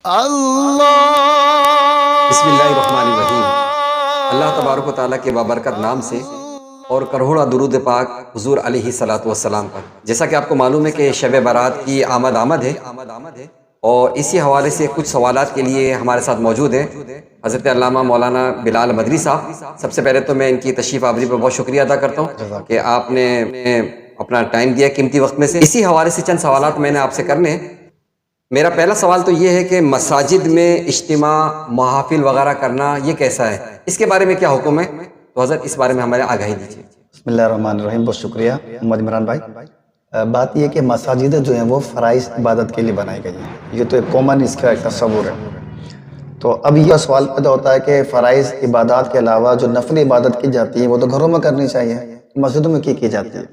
بسم اللہ الرحمن الرحیم۔ اللہ تبارک و تعالیٰ کے بابرکت نام سے اور کروڑا درود پاک حضور علیہ الصلوۃ والسلام پر۔ جیسا کہ آپ کو معلوم ہے کہ شب برات کی آمد ہے، اور اسی حوالے سے کچھ سوالات کے لیے ہمارے ساتھ موجود ہیں حضرت علامہ مولانا بلال مدری صاحب۔ سب سے پہلے تو میں ان کی تشریف آوری پر بہت شکریہ ادا کرتا ہوں کہ آپ نے اپنا ٹائم دیا قیمتی وقت میں سے۔ اسی حوالے سے چند سوالات میں نے آپ سے کرنے ہیں۔ میرا پہلا سوال تو یہ ہے کہ مساجد میں اجتماع، محافل وغیرہ کرنا یہ کیسا ہے، اس کے بارے میں کیا حکم ہے؟ تو حضرت اس بارے میں ہمارے آگاہی دیجیے۔ بسم اللہ الرحمن الرحیم، بہت شکریہ محمد عمران بھائی۔ بات یہ کہ مساجد جو ہیں وہ فرائض عبادت کے لیے بنائی گئی ہیں، یہ تو ایک کامن اس کا ایک تصور ہے۔ تو اب یہ سوال پیدا ہوتا ہے کہ فرائض عبادات کے علاوہ جو نفل عبادت کی جاتی ہے وہ تو گھروں میں کرنی چاہیے، مسجدوں میں کی جاتی ہے؟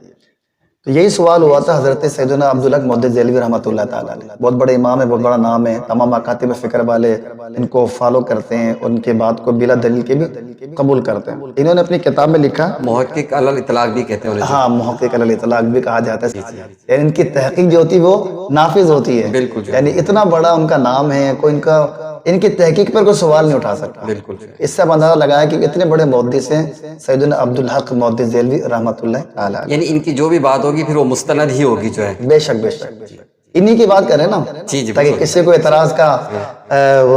تو یہی سوال ہوا تھا حضرت سیدنا عبدالحق محدث دہلوی رحمۃ اللہ تعالیٰ علیہ۔ بہت بڑے امام ہیں، بہت بڑا نام ہے، تمام مکاتب فکر والے ان کو فالو کرتے ہیں، ان کے بات کو بلا دلیل کے بھی قبول کرتے ہیں۔ انہوں نے اپنی کتاب میں لکھا، محقق علی الاطلاق بھی کہتے ہیں، ہاں محقق علی الاطلاق بھی کہا جاتا ہے، یعنی ان کی تحقیق جو ہوتی ہے وہ نافذ ہوتی ہے۔ بالکل، یعنی اتنا بڑا ان کا نام ہے، کوئی ان کی تحقیق پر کوئی سوال نہیں اٹھا سکتا۔ بالکل، اس سے اندازہ لگایا کہ اتنے بڑے محدث ہیں سیدنا عبدالحق محدث دہلوی رحمۃ اللہ تعالیٰ علیہ۔ یعنی ان کی جو بھی بات ہوگی پھر وہ مستند ہی ہوگی جو ہے۔ بے شک بے شک، انہی کی بات کریں نا، جی تاکہ کسی کو اعتراض کا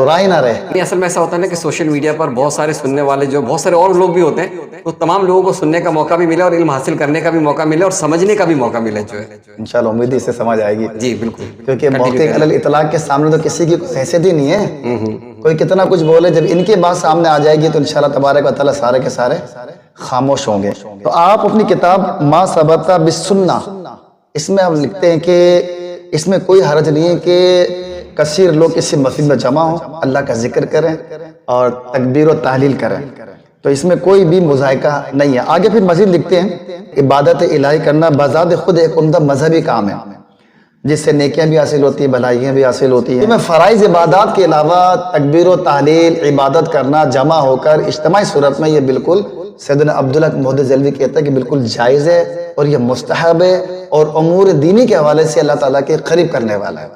رائے نہ رہے۔ اصل میں ایسا ہوتا ہے نا کہ سوشل میڈیا پر بہت سارے سننے والے جو بہت سارے اور لوگ بھی ہوتے ہیں، تو تمام لوگوں کو سننے کا موقع بھی ملے اور علم حاصل کرنے کا بھی موقع ملے اور سمجھنے کا بھی موقع ملے جو ہے۔ انشاءاللہ امید ہے اس سے سمجھ آئے گی۔ جی بالکل، کیونکہ محقق علی الاطلاق کے سامنے تو کسی کی حیثیت ہی نہیں ہے، کوئی کتنا کچھ بولے، جب ان کی بات سامنے آ جائے گی تو انشاءاللہ تبارک و تعالیٰ سارے کے سارے خاموش ہوں گے۔ تو آپ اپنی کتاب ما ثبت بالسنہ، اس میں آپ لکھتے ہیں کہ اس میں کوئی حرج نہیں ہے کہ کثیر لوگ کسی مسجد میں جمع ہوں، اللہ کا ذکر کریں اور تکبیر و تحلیل کریں، تو اس میں کوئی بھی مذائقہ نہیں ہے۔ آگے پھر مزید لکھتے ہیں عبادت الہی کرنا بذات خود ایک عمدہ مذہبی کام ہے جس سے نیکیاں بھی حاصل ہوتی ہیں، بھلائیاں بھی حاصل ہوتی ہیں۔ میں فرائض عبادات کے علاوہ تکبیر و تحلیل عبادت کرنا جمع ہو کر اجتماعی صورت میں، یہ بالکل سیدنا عبدالحق محدث دہلوی کہتا ہے کہ بالکل جائز ہے اور یہ مستحب ہے اور امور دینی کے حوالے سے اللہ تعالیٰ کے قریب کرنے والا ہے۔